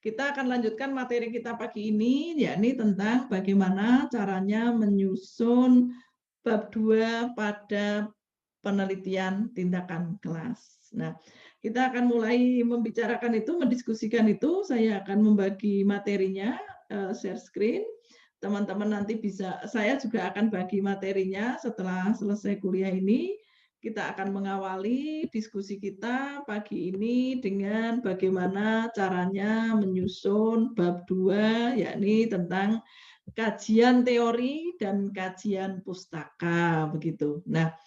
Kita akan lanjutkan materi kita pagi ini, yakni tentang bagaimana caranya menyusun bab 2 pada penelitian tindakan kelas. Nah, kita akan mulai membicarakan itu, mendiskusikan itu. Saya akan membagi materinya, share screen. Teman-teman nanti bisa, saya juga akan bagi materinya setelah selesai kuliah ini. Kita akan mengawali diskusi kita pagi ini dengan bagaimana caranya menyusun bab 2, yakni tentang kajian teori dan kajian pustaka, begitu. Nah,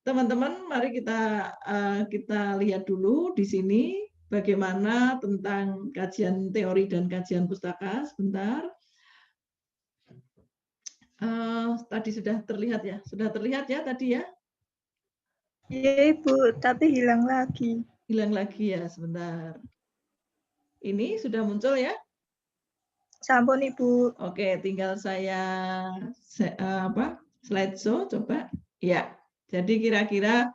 teman-teman, mari kita lihat dulu di sini bagaimana tentang kajian teori dan kajian pustaka. Sebentar. Tadi sudah terlihat ya? Sudah terlihat ya tadi ya? Iya Ibu, tapi hilang lagi. Hilang lagi ya, sebentar. Ini sudah muncul ya? Sampun Ibu. Oke, tinggal saya slideshow coba. Ya, jadi kira-kira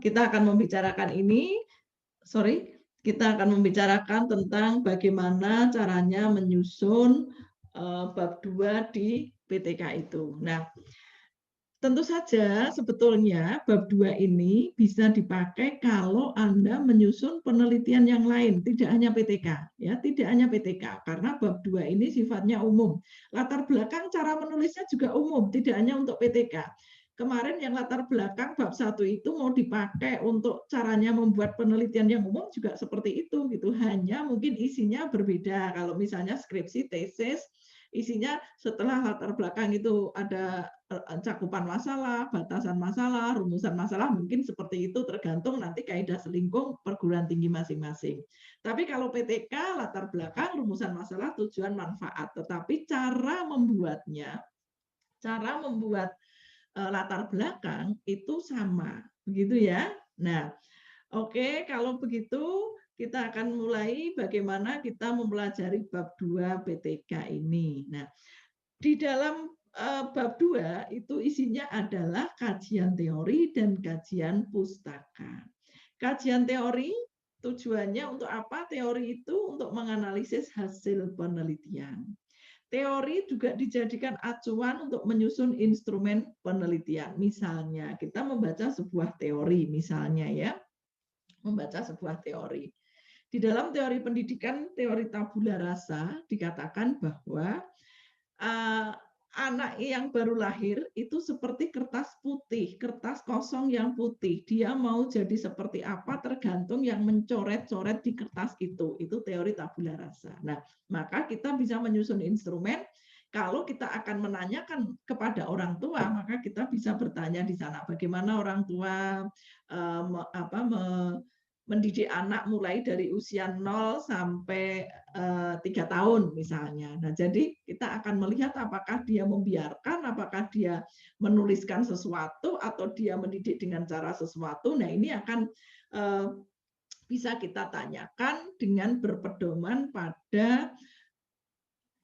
kita akan membicarakan ini. Kita akan membicarakan tentang bagaimana caranya menyusun bab 2 di PTK itu. Nah, tentu saja sebetulnya bab 2 ini bisa dipakai kalau Anda menyusun penelitian yang lain, tidak hanya PTK, ya, tidak hanya PTK, karena bab 2 ini sifatnya umum. Latar belakang cara menulisnya juga umum, tidak hanya untuk PTK. Kemarin yang latar belakang bab 1 itu mau dipakai untuk caranya membuat penelitian yang umum juga seperti itu gitu. Hanya mungkin isinya berbeda. Kalau misalnya skripsi, tesis, isinya setelah latar belakang itu ada cakupan masalah, batasan masalah, rumusan masalah, mungkin seperti itu tergantung nanti kaidah selingkuh perguruan tinggi masing-masing. Tapi kalau PTK latar belakang, rumusan masalah, tujuan, manfaat, tetapi cara membuatnya, cara membuat latar belakang itu sama, begitu ya. Nah, oke, kalau begitu kita akan mulai bagaimana kita mempelajari bab 2 PTK ini. Nah, di dalam bab 2 itu isinya adalah kajian teori dan kajian pustaka. Kajian teori tujuannya untuk apa? Teori itu untuk menganalisis hasil penelitian. Teori juga dijadikan acuan untuk menyusun instrumen penelitian. Misalnya, kita membaca sebuah teori, misalnya ya, membaca sebuah teori. Di dalam teori pendidikan, teori tabula rasa, dikatakan bahwa anak yang baru lahir itu seperti kertas putih, kertas kosong yang putih. Dia mau jadi seperti apa tergantung yang mencoret-coret di kertas itu. Itu teori tabula rasa. Nah, maka kita bisa menyusun instrumen. Kalau kita akan menanyakan kepada orang tua, maka kita bisa bertanya di sana bagaimana orang tua mendidik anak mulai dari usia 0 sampai 3 tahun misalnya. Nah, jadi kita akan melihat apakah dia membiarkan, apakah dia menuliskan sesuatu, atau dia mendidik dengan cara sesuatu. Nah, ini akan bisa kita tanyakan dengan berpedoman pada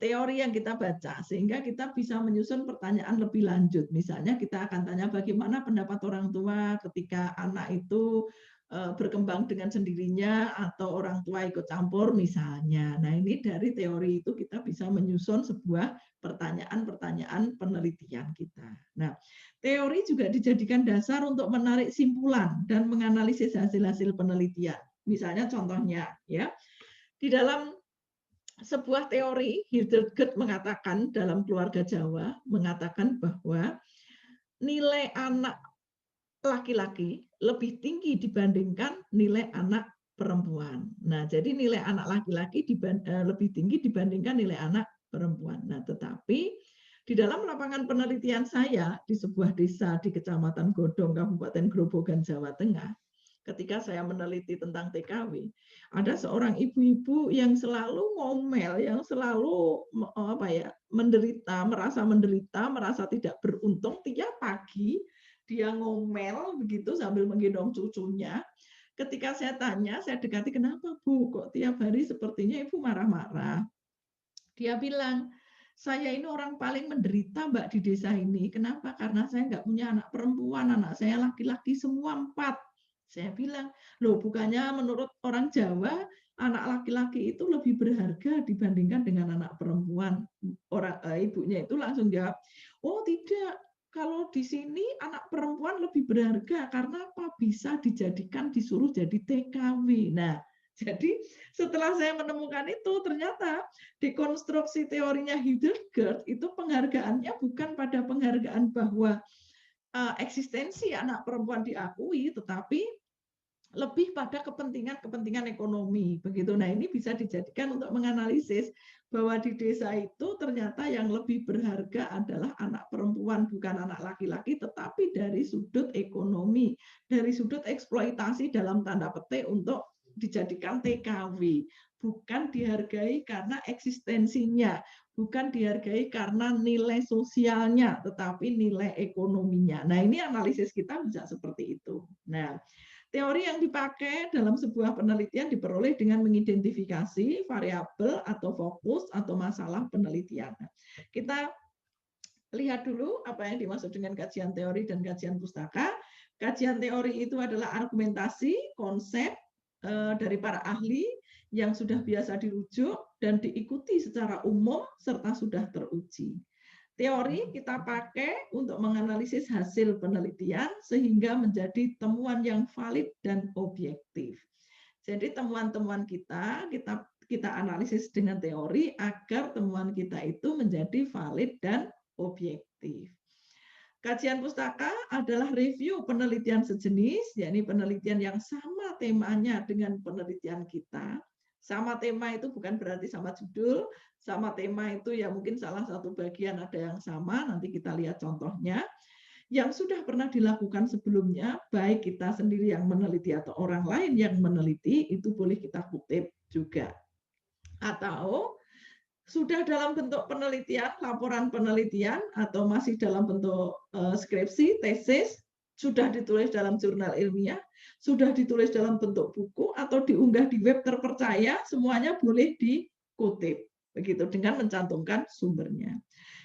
teori yang kita baca, sehingga kita bisa menyusun pertanyaan lebih lanjut. Misalnya kita akan tanya bagaimana pendapat orang tua ketika anak itu berkembang dengan sendirinya atau orang tua ikut campur misalnya. Nah, ini dari teori itu kita bisa menyusun sebuah pertanyaan-pertanyaan penelitian kita. Nah, teori juga dijadikan dasar untuk menarik simpulan dan menganalisis hasil-hasil penelitian. Misalnya contohnya ya, di dalam sebuah teori, Hildegard mengatakan dalam Keluarga Jawa, mengatakan bahwa nilai anak laki-laki lebih tinggi dibandingkan nilai anak perempuan. Nah, jadi nilai anak laki-laki lebih tinggi dibandingkan nilai anak perempuan. Nah, tetapi di dalam lapangan penelitian saya di sebuah desa di Kecamatan Godong, Kabupaten Grobogan, Jawa Tengah, ketika saya meneliti tentang TKW, ada seorang ibu-ibu yang selalu ngomel, yang selalu merasa menderita, merasa tidak beruntung. Tiap pagi dia ngomel begitu sambil menggendong cucunya. Ketika saya tanya, saya dekati, kenapa Bu? Kok tiap hari sepertinya Ibu marah-marah? Dia bilang, saya ini orang paling menderita Mbak di desa ini. Kenapa? Karena saya nggak punya anak perempuan, anak saya laki-laki semua 4. Saya bilang, loh bukannya menurut orang Jawa anak laki-laki itu lebih berharga dibandingkan dengan anak perempuan. Ibunya itu langsung jawab, oh tidak, kalau di sini anak perempuan lebih berharga karena apa? Bisa dijadikan disuruh jadi TKW. Nah, jadi setelah saya menemukan itu, ternyata dekonstruksi teorinya Hildegard itu penghargaannya bukan pada penghargaan bahwa eksistensi anak perempuan diakui, tetapi lebih pada kepentingan ekonomi. Begitu. Nah, ini bisa dijadikan untuk menganalisis bahwa di desa itu ternyata yang lebih berharga adalah anak perempuan, bukan anak laki-laki, tetapi dari sudut ekonomi, dari sudut eksploitasi dalam tanda petik untuk dijadikan TKW. Bukan dihargai karena eksistensinya, bukan dihargai karena nilai sosialnya, tetapi nilai ekonominya. Nah, ini analisis kita bisa seperti itu. Nah, teori yang dipakai dalam sebuah penelitian diperoleh dengan mengidentifikasi variabel atau fokus atau masalah penelitian. Kita lihat dulu apa yang dimaksud dengan kajian teori dan kajian pustaka. Kajian teori itu adalah argumentasi, konsep dari para ahli yang sudah biasa dirujuk dan diikuti secara umum serta sudah teruji. Teori kita pakai untuk menganalisis hasil penelitian sehingga menjadi temuan yang valid dan objektif. Jadi temuan-temuan kita analisis dengan teori agar temuan kita itu menjadi valid dan objektif. Kajian pustaka adalah review penelitian sejenis, yakni penelitian yang sama temanya dengan penelitian kita. Sama tema itu bukan berarti sama judul, sama tema itu ya mungkin salah satu bagian ada yang sama, nanti kita lihat contohnya. Yang sudah pernah dilakukan sebelumnya, baik kita sendiri yang meneliti atau orang lain yang meneliti, itu boleh kita kutip juga. Atau sudah dalam bentuk penelitian, laporan penelitian, atau masih dalam bentuk skripsi, tesis, sudah ditulis dalam jurnal ilmiah, sudah ditulis dalam bentuk buku, atau diunggah di web terpercaya, semuanya boleh dikutip, begitu, dengan mencantumkan sumbernya.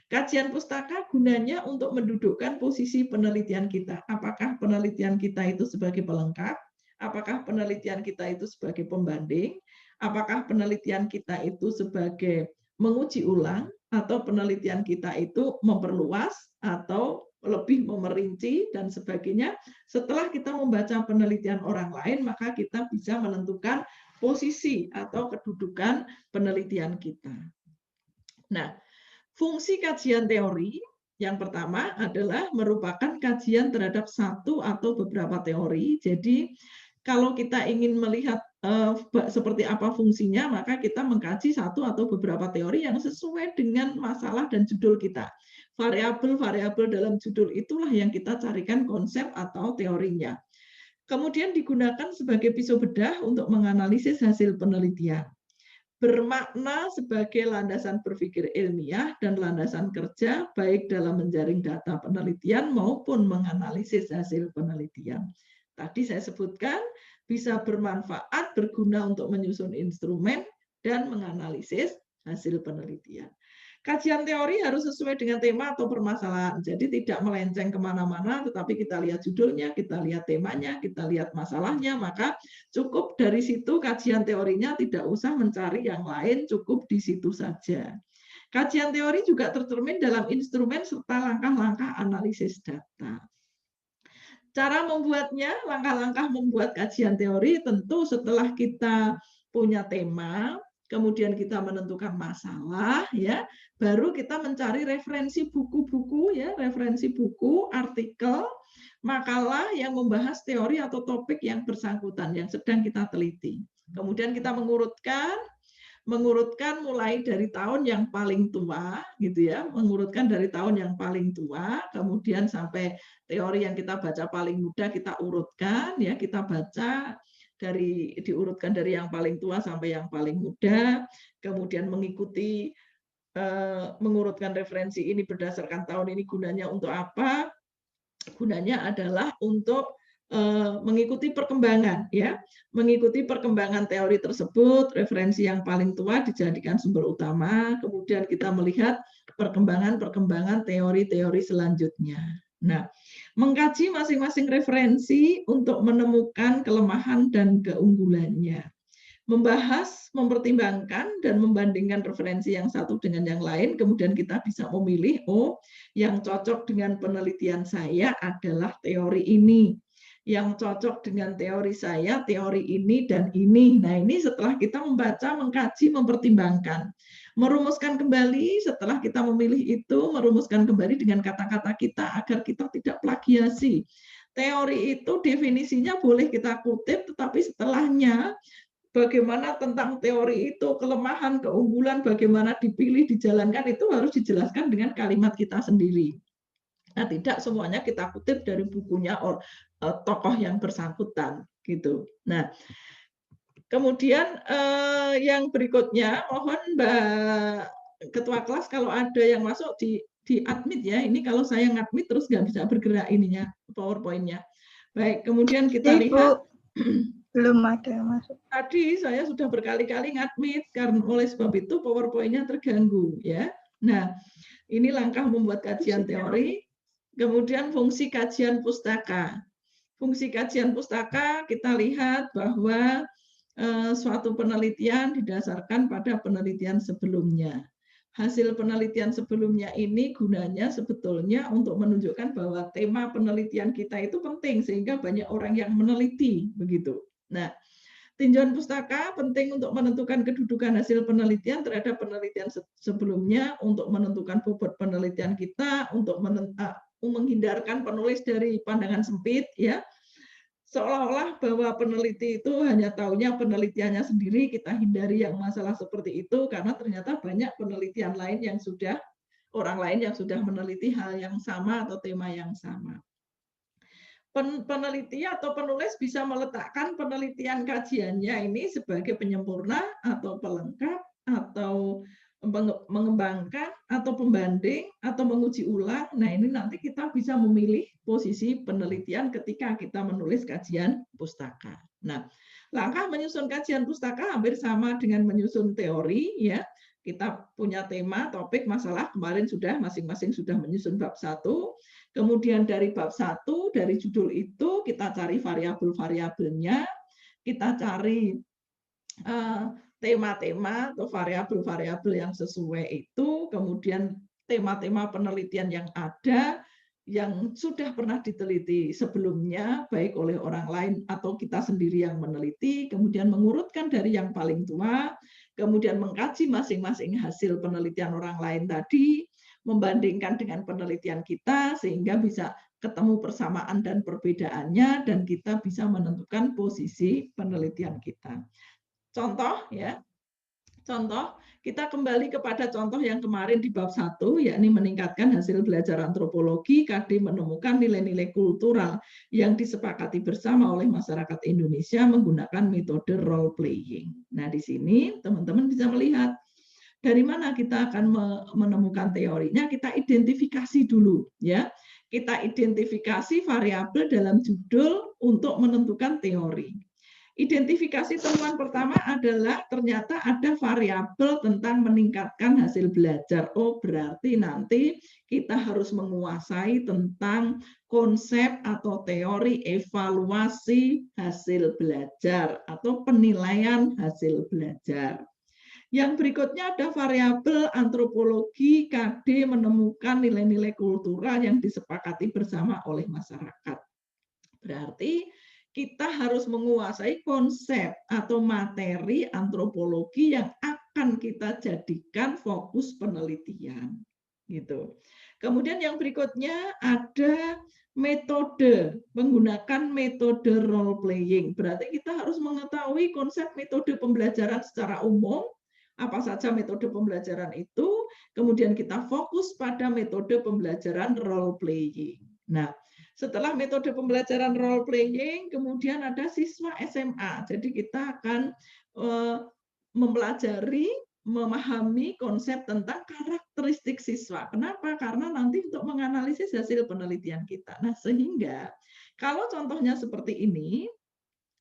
Kajian pustaka gunanya untuk mendudukkan posisi penelitian kita. Apakah penelitian kita itu sebagai pelengkap? Apakah penelitian kita itu sebagai pembanding? Apakah penelitian kita itu sebagai menguji ulang? Atau penelitian kita itu memperluas atau lebih memerinci dan sebagainya. Setelah kita membaca penelitian orang lain, maka kita bisa menentukan posisi atau kedudukan penelitian kita. Nah, fungsi kajian teori yang pertama adalah merupakan kajian terhadap satu atau beberapa teori. Jadi, kalau kita ingin melihat seperti apa fungsinya, maka kita mengkaji satu atau beberapa teori yang sesuai dengan masalah dan judul kita. Variabel-variabel dalam judul itulah yang kita carikan konsep atau teorinya. Kemudian digunakan sebagai pisau bedah untuk menganalisis hasil penelitian. Bermakna sebagai landasan berpikir ilmiah dan landasan kerja baik dalam menjaring data penelitian maupun menganalisis hasil penelitian. Tadi saya sebutkan bisa bermanfaat, berguna untuk menyusun instrumen dan menganalisis hasil penelitian. Kajian teori harus sesuai dengan tema atau permasalahan, jadi tidak melenceng kemana-mana, tetapi kita lihat judulnya, kita lihat temanya, kita lihat masalahnya, maka cukup dari situ kajian teorinya, tidak usah mencari yang lain, cukup di situ saja. Kajian teori juga tercermin dalam instrumen serta langkah-langkah analisis data. Cara membuatnya, langkah-langkah membuat kajian teori tentu setelah kita punya tema, kemudian kita menentukan masalah, ya, baru kita mencari referensi buku-buku, ya, referensi buku, artikel, makalah yang membahas teori atau topik yang bersangkutan yang sedang kita teliti. Kemudian kita mengurutkan mulai dari tahun yang paling tua, gitu ya, mengurutkan dari tahun yang paling tua, kemudian sampai teori yang kita baca paling muda kita urutkan, ya, kita baca diurutkan dari yang paling tua sampai yang paling muda, kemudian mengurutkan referensi ini berdasarkan tahun ini gunanya untuk apa? Gunanya adalah untuk mengikuti perkembangan, ya, mengikuti perkembangan teori tersebut. Referensi yang paling tua dijadikan sumber utama, kemudian kita melihat perkembangan teori-teori selanjutnya. Nah, mengkaji masing-masing referensi untuk menemukan kelemahan dan keunggulannya. membahas, mempertimbangkan, dan membandingkan referensi yang satu dengan yang lain, kemudian kita bisa memilih, oh, yang cocok dengan penelitian saya adalah teori ini, yang cocok dengan teori saya, teori ini dan ini. Nah, ini setelah kita membaca, mengkaji, mempertimbangkan. Merumuskan kembali, setelah kita memilih itu, merumuskan kembali dengan kata-kata kita agar kita tidak plagiasi. Teori itu definisinya boleh kita kutip, tetapi setelahnya bagaimana tentang teori itu, kelemahan, keunggulan, bagaimana dipilih, dijalankan, itu harus dijelaskan dengan kalimat kita sendiri. Nah, tidak semuanya kita kutip dari bukunya tokoh yang bersangkutan, gitu. Nah, kemudian yang berikutnya, mohon Mbak Ketua Kelas kalau ada yang masuk di admit ya. Ini kalau saya ngadmit terus nggak bisa bergerak ininya, PowerPoint-nya. Baik, kemudian kita lihat. Belum ada yang masuk. Tadi saya sudah berkali-kali ngadmit karena oleh sebab itu PowerPoint-nya terganggu ya. Nah, ini langkah membuat kajian teori, kemudian fungsi kajian pustaka. Fungsi kajian pustaka kita lihat bahwa suatu penelitian didasarkan pada penelitian sebelumnya. Hasil penelitian sebelumnya ini gunanya sebetulnya untuk menunjukkan bahwa tema penelitian kita itu penting sehingga banyak orang yang meneliti begitu. Nah, tinjauan pustaka penting untuk menentukan kedudukan hasil penelitian terhadap penelitian sebelumnya, untuk menentukan bobot penelitian kita, untuk menghindarkan penulis dari pandangan sempit, ya. Seolah-olah bahwa peneliti itu hanya taunya penelitiannya sendiri, kita hindari yang masalah seperti itu, karena ternyata banyak penelitian lain yang sudah, orang lain yang sudah meneliti hal yang sama atau tema yang sama. Peneliti atau penulis bisa meletakkan penelitian kajiannya ini sebagai penyempurna atau pelengkap atau mengembangkan atau pembanding atau menguji ulang. Nah, ini nanti kita bisa memilih posisi penelitian ketika kita menulis kajian pustaka. Nah, langkah menyusun kajian pustaka hampir sama dengan menyusun teori ya. Kita punya tema, topik, masalah, kemarin sudah masing-masing sudah menyusun bab 1. Kemudian dari bab 1, dari judul itu kita cari variabel-variabelnya, kita cari tema-tema atau variabel-variabel yang sesuai itu, kemudian tema-tema penelitian yang ada, yang sudah pernah diteliti sebelumnya, baik oleh orang lain atau kita sendiri yang meneliti, kemudian mengurutkan dari yang paling tua, kemudian mengkaji masing-masing hasil penelitian orang lain tadi, membandingkan dengan penelitian kita, sehingga bisa ketemu persamaan dan perbedaannya, dan kita bisa menentukan posisi penelitian kita. Contoh ya, contoh kita kembali kepada contoh yang kemarin di bab 1, yakni meningkatkan hasil belajar antropologi. KD menemukan nilai-nilai kultural yang disepakati bersama oleh masyarakat Indonesia menggunakan metode role playing. Nah, di sini teman-teman bisa melihat dari mana kita akan menemukan teorinya. Kita identifikasi dulu ya. Kita identifikasi variabel dalam judul untuk menentukan teori. Identifikasi temuan pertama adalah ternyata ada variabel tentang meningkatkan hasil belajar. Oh, berarti nanti kita harus menguasai tentang konsep atau teori evaluasi hasil belajar atau penilaian hasil belajar. Yang berikutnya ada variabel antropologi. KD menemukan nilai-nilai kultural yang disepakati bersama oleh masyarakat. Berarti kita harus menguasai konsep atau materi antropologi yang akan kita jadikan fokus penelitian. Gitu. Kemudian yang berikutnya ada metode, menggunakan metode role playing. Berarti kita harus mengetahui konsep metode pembelajaran secara umum, apa saja metode pembelajaran itu, kemudian kita fokus pada metode pembelajaran role playing. Nah, setelah metode pembelajaran role playing, kemudian ada siswa SMA. Jadi kita akan mempelajari, memahami konsep tentang karakteristik siswa. Kenapa? Karena nanti untuk menganalisis hasil penelitian kita. Nah, sehingga kalau contohnya seperti ini,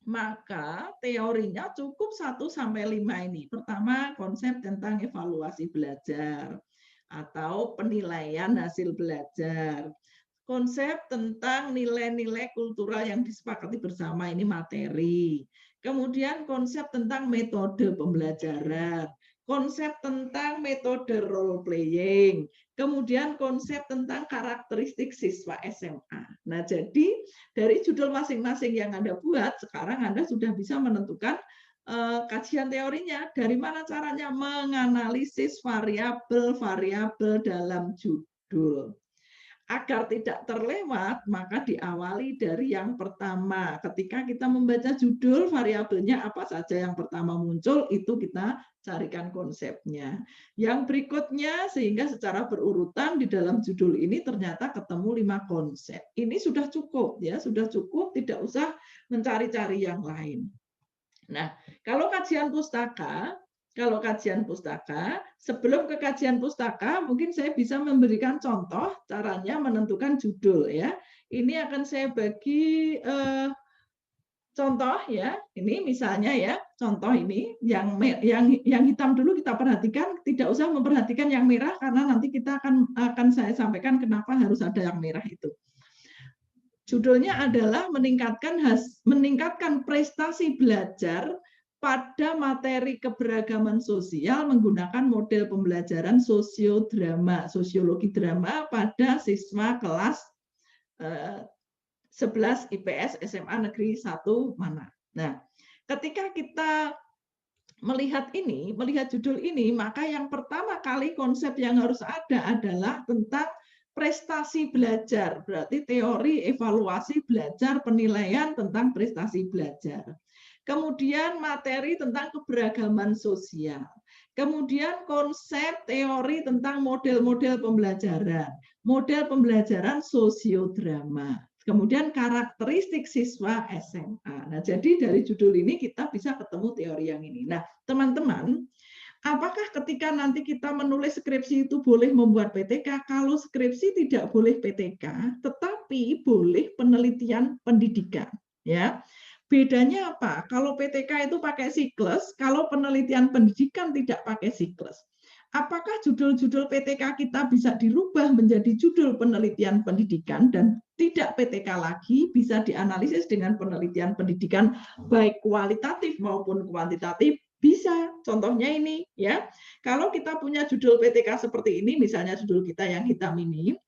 maka teorinya cukup 1-5 ini. Pertama, konsep tentang evaluasi belajar atau penilaian hasil belajar. Konsep tentang nilai-nilai kultural yang disepakati bersama, ini materi. kemudian konsep tentang metode pembelajaran, konsep tentang metode role playing, kemudian konsep tentang karakteristik siswa SMA. Nah, jadi dari judul masing-masing yang Anda buat, sekarang Anda sudah bisa menentukan kajian teorinya. Dari mana caranya menganalisis variabel-variabel dalam judul. Agar tidak terlewat, maka diawali dari yang pertama. Ketika kita membaca judul, variabelnya apa saja yang pertama muncul, itu kita carikan konsepnya. Yang berikutnya, sehingga secara berurutan di dalam judul ini ternyata ketemu 5 konsep. Ini sudah cukup, ya, sudah cukup, tidak usah mencari-cari yang lain. Nah, kalau kajian pustaka, sebelum ke kajian pustaka, mungkin saya bisa memberikan contoh caranya menentukan judul, ya. Ini akan saya bagi contoh, ya. Ini misalnya, ya, contoh ini yang hitam dulu kita perhatikan, tidak usah memperhatikan yang merah karena nanti kita akan saya sampaikan kenapa harus ada yang merah itu. Judulnya adalah meningkatkan prestasi belajar pada materi keberagaman sosial menggunakan model pembelajaran sosiodrama, sosiologi drama pada siswa kelas 11 IPS SMA Negeri 1 mana. Nah, ketika kita melihat judul ini, maka yang pertama kali konsep yang harus ada adalah tentang prestasi belajar, berarti teori evaluasi belajar, penilaian tentang prestasi belajar. Kemudian materi tentang keberagaman sosial. Kemudian konsep teori tentang model-model pembelajaran sosiodrama. Kemudian karakteristik siswa SMA. Nah, jadi dari judul ini kita bisa ketemu teori yang ini. Nah, teman-teman, apakah ketika nanti kita menulis skripsi itu boleh membuat PTK? Kalau skripsi tidak boleh PTK, tetapi boleh penelitian pendidikan, ya. Bedanya apa? Kalau PTK itu pakai siklus, kalau penelitian pendidikan tidak pakai siklus. Apakah judul-judul PTK kita bisa dirubah menjadi judul penelitian pendidikan dan tidak PTK lagi, bisa dianalisis dengan penelitian pendidikan baik kualitatif maupun kuantitatif? Bisa. Contohnya ini, ya. Kalau kita punya judul PTK seperti ini, misalnya judul kita yang hitam ini,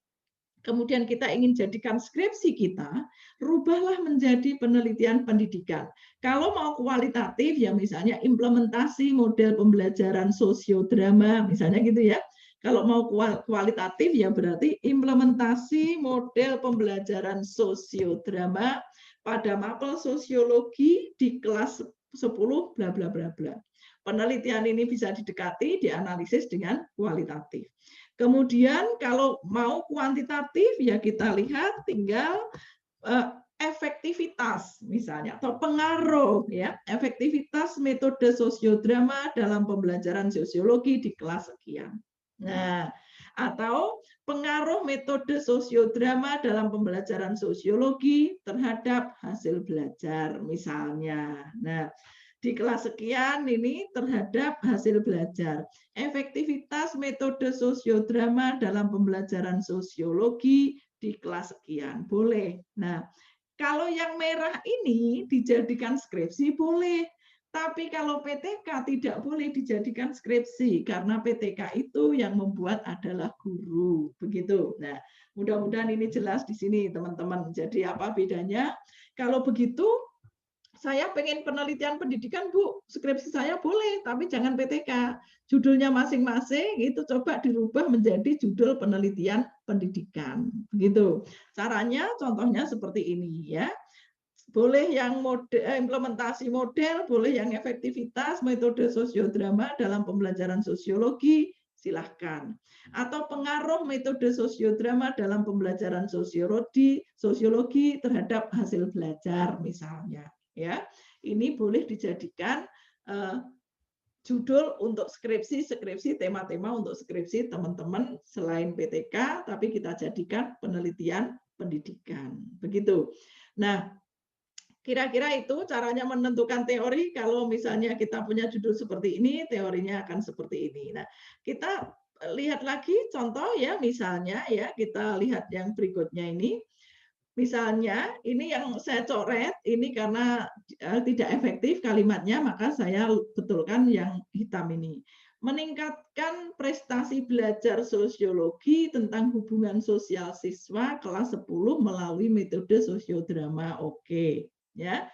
kemudian kita ingin jadikan skripsi kita, rubahlah menjadi penelitian pendidikan. Kalau mau kualitatif, ya misalnya implementasi model pembelajaran sosiodrama, misalnya gitu ya. Kalau mau kualitatif, ya berarti implementasi model pembelajaran sosiodrama pada mapel sosiologi di kelas 10, bla bla bla bla. Penelitian ini bisa didekati, dianalisis dengan kualitatif. Kemudian kalau mau kuantitatif, ya kita lihat tinggal efektivitas misalnya atau pengaruh, ya, efektivitas metode sosiodrama dalam pembelajaran sosiologi di kelas sekian. Nah, atau pengaruh metode sosiodrama dalam pembelajaran sosiologi terhadap hasil belajar misalnya. Nah, di kelas sekian ini terhadap hasil belajar. Efektivitas metode sosiodrama dalam pembelajaran sosiologi di kelas sekian. Boleh. Nah, kalau yang merah ini dijadikan skripsi boleh. Tapi kalau PTK tidak boleh dijadikan skripsi karena PTK itu yang membuat adalah guru. Begitu. Nah, mudah-mudahan ini jelas di sini teman-teman. Jadi apa bedanya? Kalau begitu saya pengen penelitian pendidikan, Bu, skripsi saya boleh, tapi jangan PTK. Judulnya masing-masing itu coba dirubah menjadi judul penelitian pendidikan. Begitu. Caranya, contohnya seperti ini, ya. Boleh yang implementasi model, boleh yang efektivitas metode sosiodrama dalam pembelajaran sosiologi, silahkan. Atau pengaruh metode sosiodrama dalam pembelajaran sosiologi terhadap hasil belajar, misalnya. Ya, ini boleh dijadikan judul untuk skripsi, tema-tema untuk skripsi teman-teman selain PTK, tapi kita jadikan penelitian pendidikan. Begitu. Nah, kira-kira itu caranya menentukan teori. Kalau misalnya kita punya judul seperti ini, teorinya akan seperti ini. Nah, kita lihat lagi contoh, ya, misalnya, ya, kita lihat yang berikutnya ini. Misalnya, ini yang saya coret, ini karena tidak efektif kalimatnya, maka saya betulkan yang hitam ini. Meningkatkan prestasi belajar sosiologi tentang hubungan sosial siswa kelas 10 melalui metode sosiodrama. Oke, ya.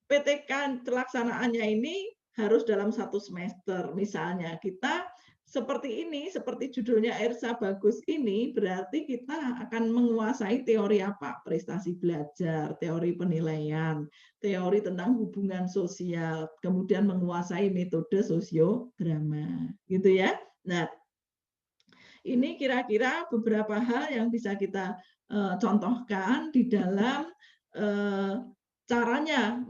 PTK pelaksanaannya ini harus dalam 1 semester. Misalnya kita seperti ini, seperti judulnya Ersa bagus ini, berarti kita akan menguasai teori apa? Prestasi belajar, teori penilaian, teori tentang hubungan sosial, kemudian menguasai metode sosiodrama, gitu ya. Nah, ini kira-kira beberapa hal yang bisa kita contohkan di dalam caranya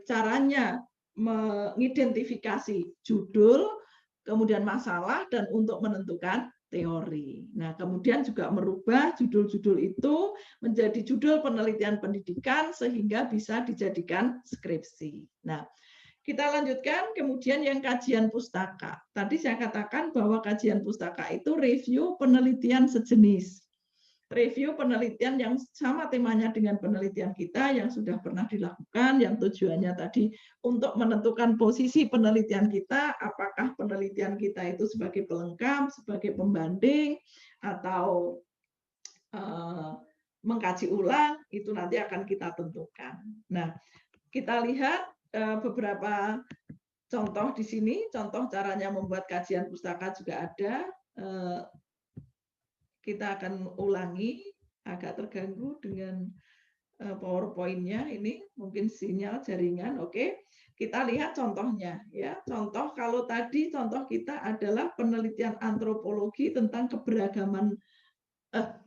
caranya mengidentifikasi judul, kemudian masalah, dan untuk menentukan teori. Nah, kemudian juga merubah judul-judul itu menjadi judul penelitian pendidikan sehingga bisa dijadikan skripsi. Nah, kita lanjutkan, kemudian yang kajian pustaka. Tadi saya katakan bahwa kajian pustaka itu review penelitian sejenis. Review penelitian yang sama temanya dengan penelitian kita yang sudah pernah dilakukan, yang tujuannya tadi untuk menentukan posisi penelitian kita, apakah penelitian kita itu sebagai pelengkap, sebagai pembanding, atau mengkaji ulang, itu nanti akan kita tentukan. Nah, kita lihat beberapa contoh di sini, contoh caranya membuat kajian pustaka juga ada. Kita akan ulangi, agak terganggu dengan PowerPoint-nya ini, mungkin sinyal jaringan. Oke, kita lihat contohnya ya. Contoh kalau tadi contoh kita adalah penelitian antropologi tentang keberagaman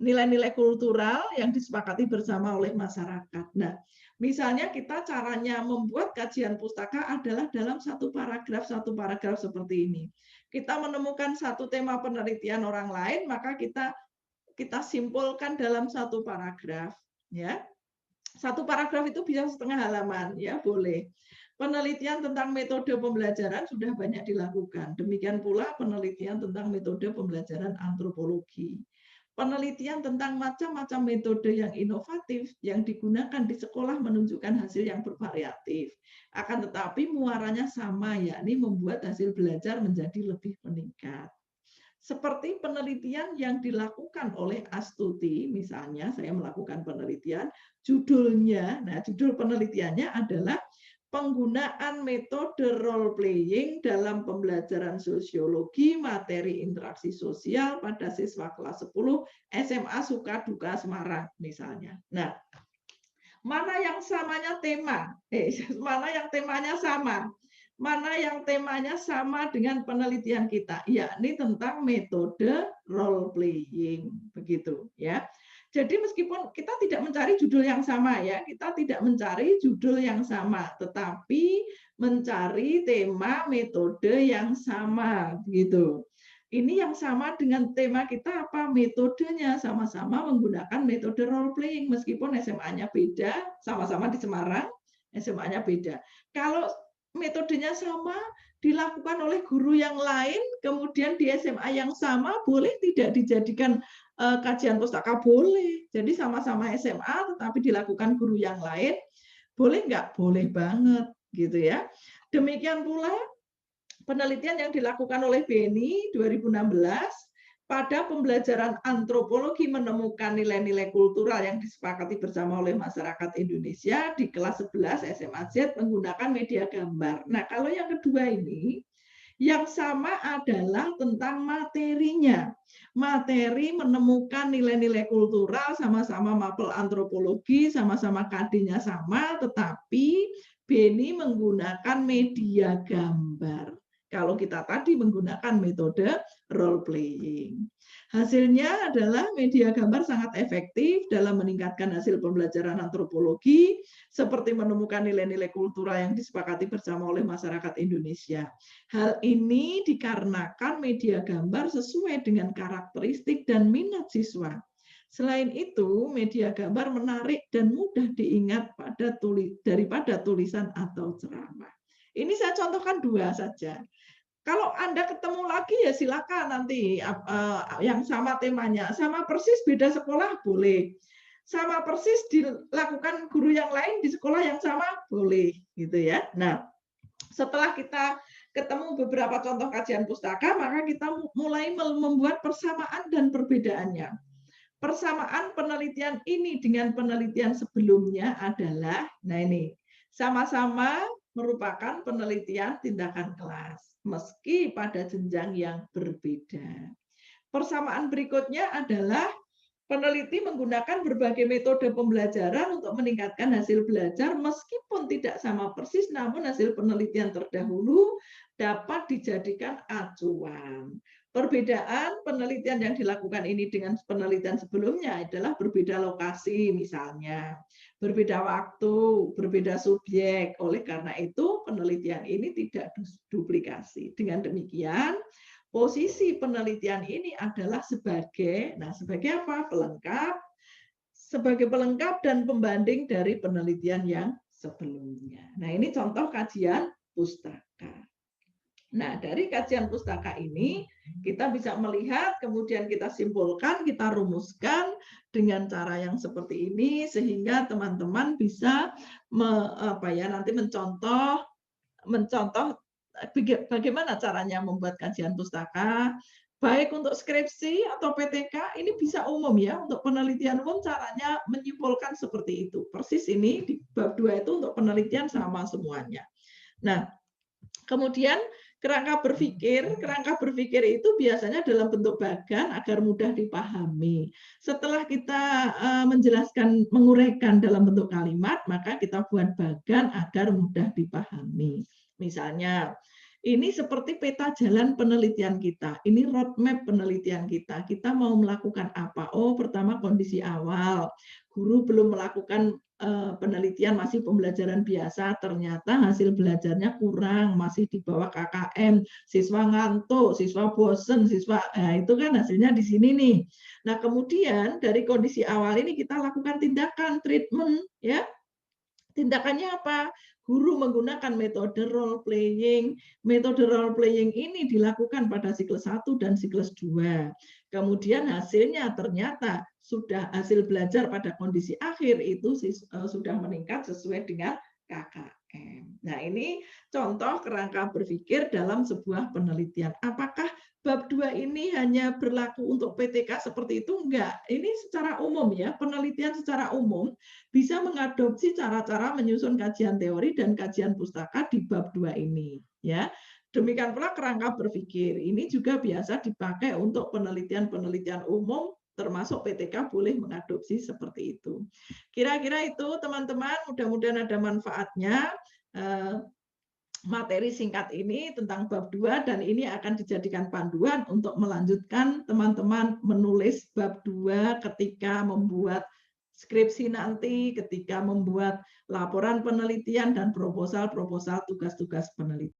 nilai-nilai kultural yang disepakati bersama oleh masyarakat. Nah, misalnya kita caranya membuat kajian pustaka adalah dalam satu paragraf seperti ini. Kita menemukan satu tema penelitian orang lain, maka kita simpulkan dalam satu paragraf, ya. Satu paragraf itu bisa setengah halaman, ya, boleh. Penelitian tentang metode pembelajaran sudah banyak dilakukan. Demikian pula penelitian tentang metode pembelajaran antropologi. Penelitian tentang macam-macam metode yang inovatif yang digunakan di sekolah menunjukkan hasil yang bervariatif. Akan tetapi muaranya sama, yakni membuat hasil belajar menjadi lebih meningkat. Seperti penelitian yang dilakukan oleh Astuti, misalnya saya melakukan penelitian, judulnya, nah judul penelitiannya adalah penggunaan metode role playing dalam pembelajaran sosiologi materi interaksi sosial pada siswa kelas 10 SMA Sukaduka Semarang misalnya. Nah, mana yang samanya tema? Mana yang temanya sama? Mana yang temanya sama dengan penelitian kita, yakni tentang metode role playing, begitu ya. Jadi meskipun kita tidak mencari judul yang sama ya, kita tidak mencari judul yang sama, tetapi mencari tema metode yang sama, gitu. Ini yang sama dengan tema kita apa? Metodenya sama-sama menggunakan metode role playing, meskipun SMA-nya beda, sama-sama di Semarang, SMA-nya beda. Kalau metodenya sama, dilakukan oleh guru yang lain, kemudian di SMA yang sama, boleh tidak dijadikan kajian pustaka? Boleh. Jadi sama-sama SMA, tetapi dilakukan guru yang lain, boleh nggak? Boleh banget, gitu ya. Demikian pula penelitian yang dilakukan oleh Beni 2016 pada pembelajaran antropologi menemukan nilai-nilai kultural yang disepakati bersama oleh masyarakat Indonesia di kelas 11 SMA Z menggunakan media gambar. Nah, kalau yang kedua ini, yang sama adalah tentang materinya. Materi menemukan nilai-nilai kultural, sama-sama mapel antropologi, sama-sama KD-nya sama, tetapi Beni menggunakan media gambar. Kalau kita tadi menggunakan metode role playing. Hasilnya adalah media gambar sangat efektif dalam meningkatkan hasil pembelajaran antropologi, seperti menemukan nilai-nilai kultural yang disepakati bersama oleh masyarakat Indonesia. Hal ini dikarenakan media gambar sesuai dengan karakteristik dan minat siswa. Selain itu, media gambar menarik dan mudah diingat daripada tulisan atau ceramah. Ini saya contohkan dua saja. Kalau Anda ketemu lagi ya silakan nanti yang sama temanya, sama persis beda sekolah boleh. sama persis dilakukan guru yang lain di sekolah yang sama? Boleh, gitu ya. Nah, setelah kita ketemu beberapa contoh kajian pustaka, maka kita mulai membuat persamaan dan perbedaannya. Persamaan penelitian ini dengan penelitian sebelumnya adalah, nah ini, sama-sama merupakan penelitian tindakan kelas, meski pada jenjang yang berbeda. Persamaan berikutnya adalah peneliti menggunakan berbagai metode pembelajaran untuk meningkatkan hasil belajar meskipun tidak sama persis, namun hasil penelitian terdahulu dapat dijadikan acuan. Perbedaan penelitian yang dilakukan ini dengan penelitian sebelumnya adalah berbeda lokasi misalnya, berbeda waktu, berbeda subjek. Oleh karena itu penelitian ini tidak duplikasi. Dengan demikian, posisi penelitian ini adalah sebagai apa? Pelengkap, sebagai pelengkap dan pembanding dari penelitian yang sebelumnya. Nah, ini contoh kajian pustaka. Nah, dari kajian pustaka ini kita bisa melihat, kemudian kita simpulkan, kita rumuskan dengan cara yang seperti ini sehingga teman-teman bisa nanti mencontoh bagaimana caranya membuat kajian pustaka, baik untuk skripsi atau PTK, ini bisa umum ya, untuk penelitian umum caranya menyimpulkan seperti itu. Persis ini di bab 2 itu untuk penelitian sama semuanya. Nah, kemudian kerangka berpikir itu biasanya dalam bentuk bagan agar mudah dipahami. Setelah kita menjelaskan, menguraikan dalam bentuk kalimat, maka kita buat bagan agar mudah dipahami. Misalnya, ini seperti peta jalan penelitian kita. Ini roadmap penelitian kita. Kita mau melakukan apa? Oh, pertama kondisi awal. Guru belum melakukan penelitian, masih pembelajaran biasa. Ternyata hasil belajarnya kurang, masih di bawah KKM. Siswa ngantuk, siswa bosen, itu kan hasilnya di sini nih. Nah, kemudian dari kondisi awal ini kita lakukan tindakan, treatment, ya. Tindakannya apa? Guru menggunakan metode role playing. Metode role playing ini dilakukan pada siklus 1 dan siklus 2. Kemudian hasilnya ternyata sudah hasil belajar pada kondisi akhir itu sudah meningkat sesuai dengan KKM. Nah, ini contoh kerangka berpikir dalam sebuah penelitian. Apakah bab 2 ini hanya berlaku untuk PTK seperti itu? Enggak. Ini secara umum ya, penelitian secara umum bisa mengadopsi cara-cara menyusun kajian teori dan kajian pustaka di bab 2 ini, ya. Demikian pula kerangka berpikir. Ini juga biasa dipakai untuk penelitian-penelitian umum, termasuk PTK boleh mengadopsi seperti itu. Kira-kira itu teman-teman, mudah-mudahan ada manfaatnya. Materi singkat ini tentang bab 2 dan ini akan dijadikan panduan untuk melanjutkan teman-teman menulis bab 2 ketika membuat skripsi nanti, ketika membuat laporan penelitian dan proposal tugas-tugas penelitian.